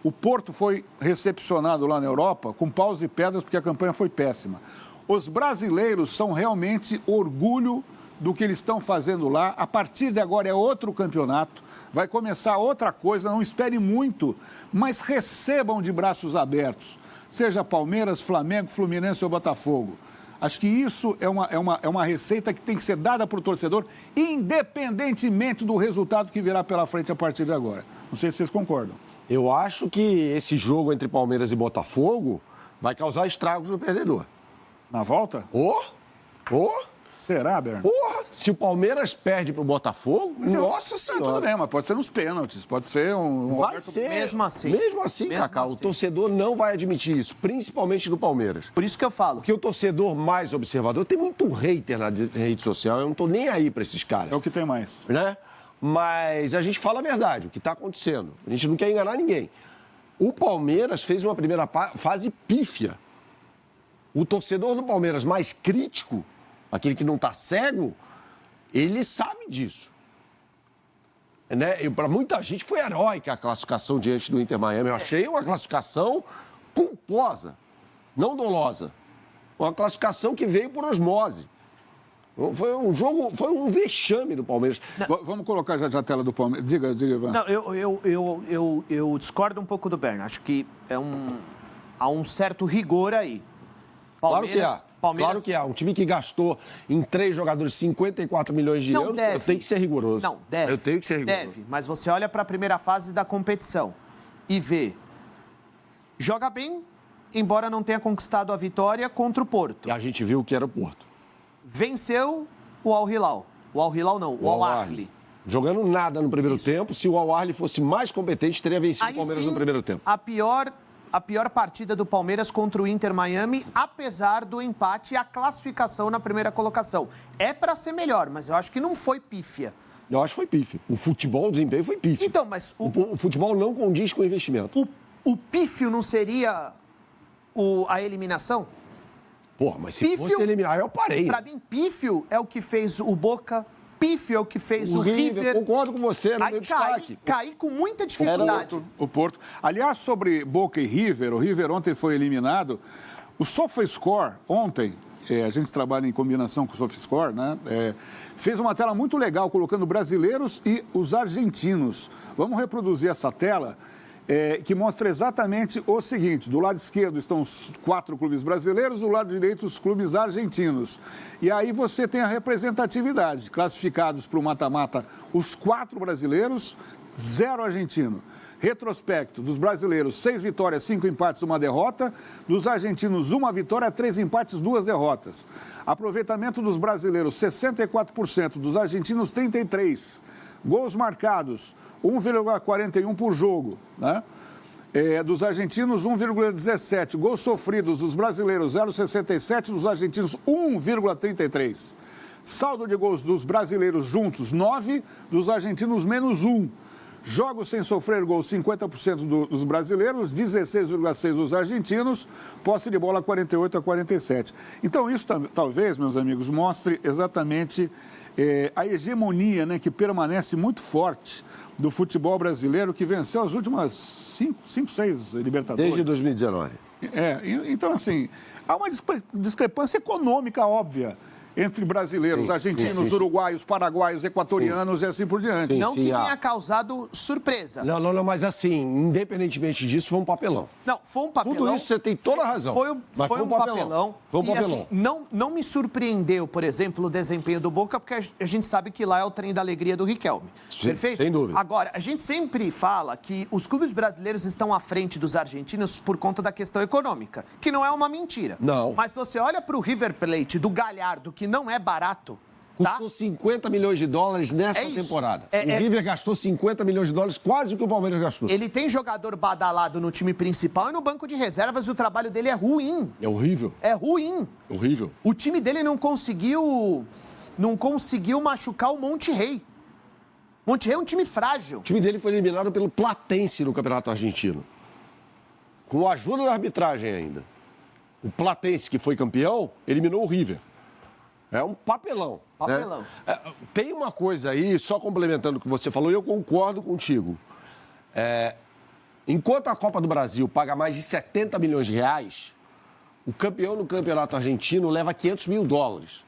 O Porto foi recepcionado lá na Europa com paus e pedras porque a campanha foi péssima. Os brasileiros são realmente orgulho do que eles estão fazendo lá. A partir de agora é outro campeonato, vai começar outra coisa, não espere muito, mas recebam de braços abertos, seja Palmeiras, Flamengo, Fluminense ou Botafogo. Acho que isso é uma receita que tem que ser dada para o torcedor, independentemente do resultado que virá pela frente a partir de agora. Não sei se vocês concordam. Eu acho que esse jogo entre Palmeiras e Botafogo vai causar estragos no perdedor. Na volta? Será, Berno? Porra, se o Palmeiras perde pro Botafogo, nossa senhora. Tudo bem, mas pode ser nos pênaltis, pode ser um... Vai ser. Mesmo assim. Mesmo assim, Cacá, o torcedor não vai admitir isso, principalmente do Palmeiras. Por isso que eu falo. Porque o torcedor mais observador, tem muito hater na rede social, eu não tô nem aí pra esses caras. É o que tem mais. Né? Mas a gente fala a verdade, o que tá acontecendo. A gente não quer enganar ninguém. O Palmeiras fez uma primeira fase pífia. O torcedor do Palmeiras mais crítico, aquele que não está cego, ele sabe disso. Né? Para muita gente foi heróica a classificação diante do Inter Miami. Eu achei uma classificação culposa, não dolosa. Uma classificação que veio por osmose. Foi um jogo, foi um vexame do Palmeiras. Vamos colocar já a tela do Palmeiras. Diga, Ivan. Não, eu discordo um pouco do Berno. Acho que há um certo rigor aí. Palmeiras, claro que há. Um time que gastou em 3 jogadores 54 milhões de euros, eu tenho que ser rigoroso. Não, deve. Eu tenho que ser rigoroso. Deve, mas você olha para a primeira fase da competição e vê. Joga bem, embora não tenha conquistado a vitória contra o Porto. E a gente viu que era o Porto. Venceu o Al Hilal. O Al Hilal não, o Al Ahly. Jogando nada no primeiro tempo. Se o Al Ahly fosse mais competente, teria vencido o Palmeiras no primeiro tempo. A pior partida do Palmeiras contra o Inter Miami, apesar do empate e a classificação na primeira colocação. É para ser melhor, mas eu acho que não foi pífia. Eu acho que foi pífio. O futebol, o desempenho foi pífio. Então, mas o futebol não condiz com o investimento. O pífio não seria a eliminação? Porra, mas se fosse eliminar, eu parei. Pra mim, pífio é o que fez o Boca, pífio é o que fez o River. Concordo com você, no meu destaque. Caí com muita dificuldade. O Porto. Aliás, sobre Boca e River, o River ontem foi eliminado. O SofaScore, ontem, a gente trabalha em combinação com o SofaScore, né? Fez uma tela muito legal, colocando brasileiros e os argentinos. Vamos reproduzir essa tela, que mostra exatamente o seguinte: do lado esquerdo estão os 4 clubes brasileiros, do lado direito os clubes argentinos. E aí você tem a representatividade, classificados para o mata-mata os 4 brasileiros, 0 argentino. Retrospecto: dos brasileiros, 6 vitórias, 5 empates, 1 derrota. Dos argentinos, 1 vitória, 3 empates, 2 derrotas. Aproveitamento dos brasileiros, 64%, dos argentinos, 33%. Gols marcados, 1,41 por jogo, né? Dos argentinos, 1,17. Gols sofridos dos brasileiros, 0,67. Dos argentinos, 1,33. Saldo de gols dos brasileiros juntos, 9. Dos argentinos, menos 1. Jogos sem sofrer gols, 50% dos brasileiros, 16,6% dos argentinos. Posse de bola, 48-47. Então, isso talvez, meus amigos, mostre exatamente a hegemonia, né, que permanece muito forte do futebol brasileiro, que venceu as últimas 5, 6 Libertadores. Desde 2019. Então, assim, há uma discrepância econômica óbvia entre brasileiros, argentinos, uruguaios, paraguaios, equatorianos e assim por diante. Não que tenha causado surpresa. Não, mas assim, independentemente disso, foi um papelão. Não, foi um papelão. Tudo isso você tem toda a razão. Foi um papelão. Foi um papelão. E, assim, não me surpreendeu, por exemplo, o desempenho do Boca, porque a gente sabe que lá é o trem da alegria do Riquelme. Sim, perfeito? sem dúvida. Agora, a gente sempre fala que os clubes brasileiros estão à frente dos argentinos por conta da questão econômica, que não é uma mentira. Não. Mas você olha para o River Plate do Galhardo, que não é barato. Custou 50 milhões de dólares nessa temporada. O River gastou 50 milhões de dólares, quase o que o Palmeiras gastou. Ele tem jogador badalado no time principal e no banco de reservas, e o trabalho dele é ruim. É horrível. É ruim. Horrível. O time dele não conseguiu machucar o Monte Rei. Monte Rei é um time frágil. O time dele foi eliminado pelo Platense no Campeonato Argentino. Com a ajuda da arbitragem ainda. O Platense, que foi campeão, eliminou o River. É um papelão. Papelão. Né? Tem uma coisa aí, só complementando o que você falou, e eu concordo contigo. Enquanto a Copa do Brasil paga mais de 70 milhões de reais, o campeão no campeonato argentino leva 500 mil dólares.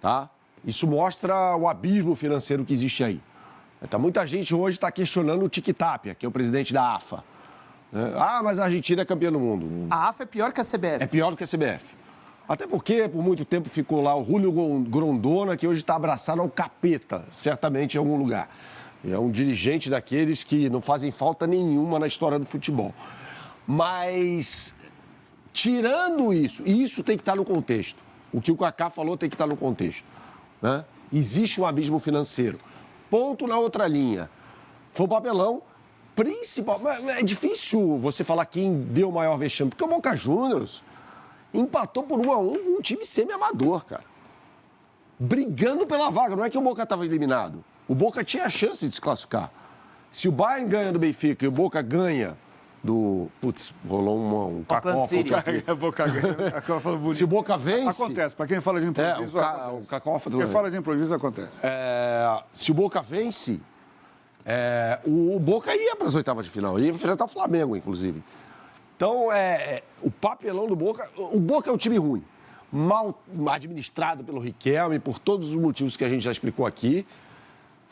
Tá? Isso mostra o abismo financeiro que existe aí. Muita gente hoje está questionando o Tic Tapia, que é o presidente da AFA. Mas a Argentina é campeã do mundo. A AFA é pior que a CBF. É pior do que a CBF. Até porque, por muito tempo, ficou lá o Julio Grondona, que hoje está abraçado ao capeta, certamente em algum lugar. É um dirigente daqueles que não fazem falta nenhuma na história do futebol. Mas, tirando isso, e isso tem que estar no contexto. O que o Kaká falou tem que estar no contexto. Né? Existe um abismo financeiro. Ponto na outra linha. Foi um papelão principal. É difícil você falar quem deu o maior vexame, porque o Boca Juniors empatou por 1-1 com um time semi-amador, cara. Brigando pela vaga. Não é que o Boca estava eliminado. O Boca tinha a chance de se classificar. Se o Bayern ganha do Benfica e o Boca ganha do... Putz, rolou um cacófato aqui. Se o Boca vence... Acontece, para quem fala de improviso, o cacófato... Quem fala de improviso, acontece. Se o Boca vence, o Boca ia para as oitavas de final. Ia enfrentar o Flamengo, inclusive. Então, o papelão do Boca... O Boca é um time ruim. Mal administrado pelo Riquelme, por todos os motivos que a gente já explicou aqui.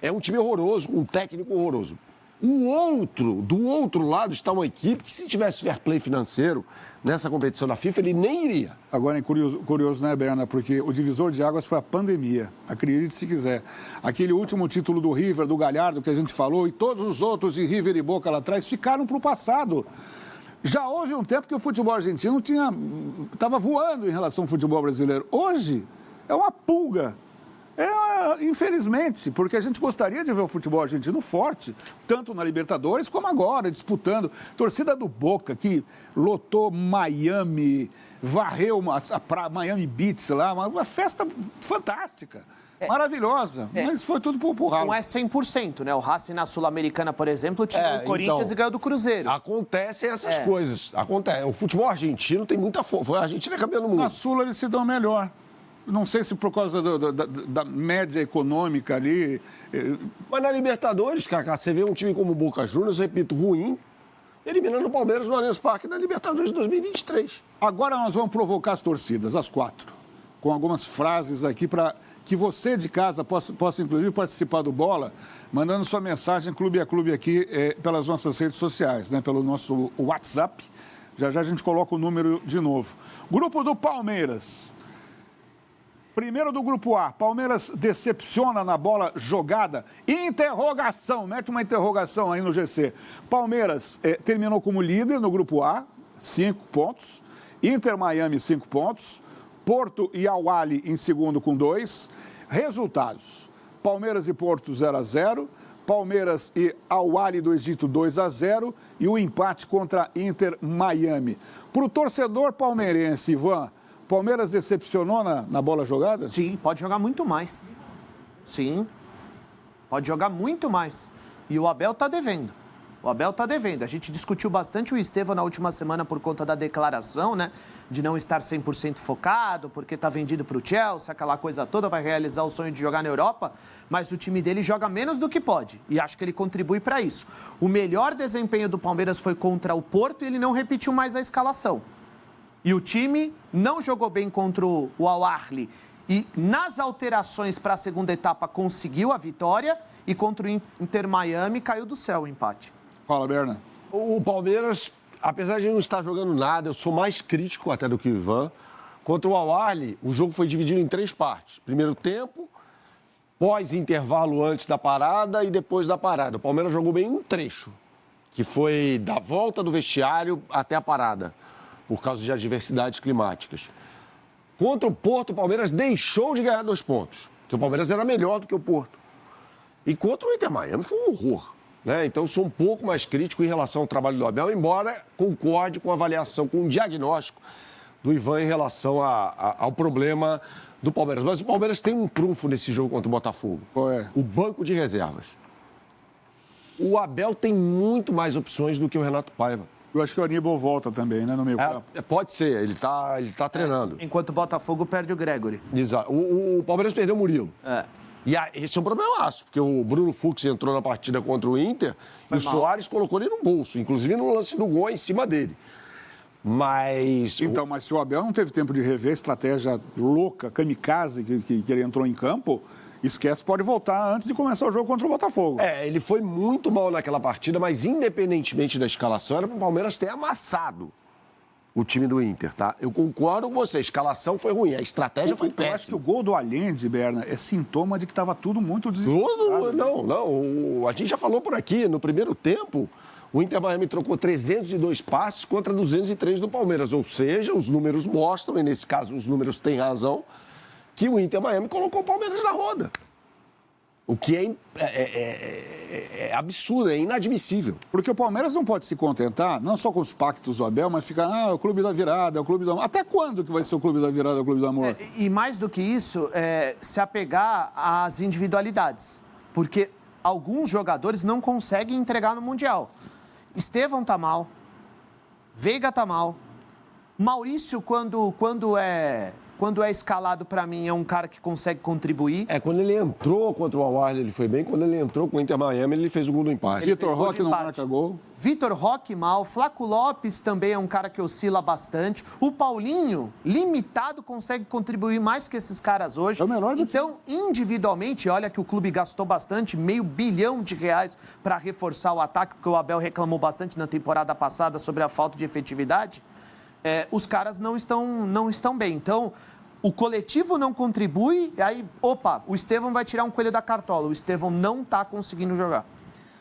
É um time horroroso, com um técnico horroroso. Do outro lado está uma equipe que, se tivesse fair play financeiro nessa competição da FIFA, ele nem iria. Agora é curioso, né, Berna? Porque o divisor de águas foi a pandemia. Acredite se quiser. Aquele último título do River, do Galhardo, que a gente falou, e todos os outros de River e Boca lá atrás, ficaram para o passado. Já houve um tempo que o futebol argentino estava voando em relação ao futebol brasileiro. Hoje é uma pulga. Infelizmente, porque a gente gostaria de ver o futebol argentino forte, tanto na Libertadores como agora, disputando. Torcida do Boca, que lotou Miami, varreu a Miami Beach lá, uma festa fantástica, maravilhosa, mas foi tudo pro ralo. Não é 100%, né? O Racing na Sul-Americana, por exemplo, tirou o Corinthians e ganhou do Cruzeiro. Acontecem essas coisas. O futebol argentino tem muita força. A Argentina é campeã do mundo. Na Sul eles se dão melhor. Não sei se por causa da média econômica ali... Mas na Libertadores, Kaká, você vê um time como o Boca Juniors, repito, ruim, eliminando o Palmeiras no Allianz Parque na Libertadores de 2023. Agora nós vamos provocar as torcidas, as 4, com algumas frases aqui para que você de casa possa inclusive participar do Bola, mandando sua mensagem clube a clube aqui pelas nossas redes sociais, né, pelo nosso WhatsApp. Já a gente coloca o número de novo. Grupo do Palmeiras. Primeiro do Grupo A, Palmeiras decepciona na bola jogada. Interrogação, mete uma interrogação aí no GC. Palmeiras terminou como líder no Grupo A, 5 pontos. Inter Miami, 5 pontos. Porto e Al-Ahly em segundo com 2. Resultados, Palmeiras e Porto 0-0. Palmeiras e Al-Ahly do Egito 2-0. E o empate contra Inter Miami. Para o torcedor palmeirense, Ivan... Palmeiras decepcionou na bola jogada? Sim, pode jogar muito mais. Sim, pode jogar muito mais. E o Abel está devendo. A gente discutiu bastante o Estevão na última semana por conta da declaração, né? De não estar 100% focado, porque está vendido para o Chelsea, aquela coisa toda, vai realizar o sonho de jogar na Europa. Mas o time dele joga menos do que pode. E acho que ele contribui para isso. O melhor desempenho do Palmeiras foi contra o Porto e ele não repetiu mais a escalação. E o time não jogou bem contra o Al-Ahly. E nas alterações para a segunda etapa conseguiu a vitória. E contra o Inter Miami caiu do céu o empate. Fala, Berna. O Palmeiras, apesar de não estar jogando nada, eu sou mais crítico até do que o Ivan. Contra o Al-Ahly, o jogo foi dividido em 3 partes. Primeiro tempo, pós-intervalo antes da parada e depois da parada. O Palmeiras jogou bem um trecho, que foi da volta do vestiário até a parada, por causa de adversidades climáticas. Contra o Porto, o Palmeiras deixou de ganhar 2 pontos, porque o Palmeiras era melhor do que o Porto. E contra o Inter Miami foi um horror, né? Então, sou um pouco mais crítico em relação ao trabalho do Abel, embora concorde com a avaliação, com o diagnóstico do Ivan em relação ao problema do Palmeiras. Mas o Palmeiras tem um trunfo nesse jogo contra o Botafogo. Qual é? O banco de reservas. O Abel tem muito mais opções do que o Renato Paiva. Eu acho que o Aníbal volta também, né, no meio campo. Pode ser, ele tá treinando. Enquanto o Botafogo perde o Gregory. Exato. O Palmeiras perdeu o Murilo. E esse é um problemaço, porque o Bruno Fux entrou na partida contra o Inter e o Soares colocou ele no bolso, inclusive no lance do gol em cima dele. Mas... Então, mas se o Abel não teve tempo de rever a estratégia louca, kamikaze, que ele entrou em campo, esquece, pode voltar antes de começar o jogo contra o Botafogo. Ele foi muito mal naquela partida, mas independentemente da escalação, era para o Palmeiras ter amassado o time do Inter, tá? Eu concordo com você, a escalação foi ruim, a estratégia foi péssima. Eu acho que o gol do Allende, Berna, é sintoma de que estava tudo muito desesperado. Não. A gente já falou por aqui, no primeiro tempo, o Inter Miami trocou 302 passes contra 203 do Palmeiras. Ou seja, os números mostram, e nesse caso os números têm razão, que o Inter Miami colocou o Palmeiras na roda. O que é absurdo, é inadmissível. Porque o Palmeiras não pode se contentar, não só com os pactos do Abel, mas ficar, é o clube da virada, é o clube do amor. Até quando que vai ser o clube da virada, o clube do amor? E mais do que isso, se apegar às individualidades. Porque alguns jogadores não conseguem entregar no Mundial. Estevão tá mal, Veiga tá mal, Maurício, quando é escalado, para mim, é um cara que consegue contribuir. Quando ele entrou contra o Al-Ahly, ele foi bem. Quando ele entrou com o Inter Miami, ele fez o gol do empate. Vitor Roque não marca gol. Vitor Roque mal. Flaco Lopes também é um cara que oscila bastante. O Paulinho, limitado, consegue contribuir mais que esses caras hoje. É o melhor do Então, individualmente, olha que o clube gastou bastante, R$500 milhão para reforçar o ataque, porque o Abel reclamou bastante na temporada passada sobre a falta de efetividade. Os caras não estão bem. Então, o coletivo não contribui, e aí, o Estevão vai tirar um coelho da cartola. O Estevão não está conseguindo jogar.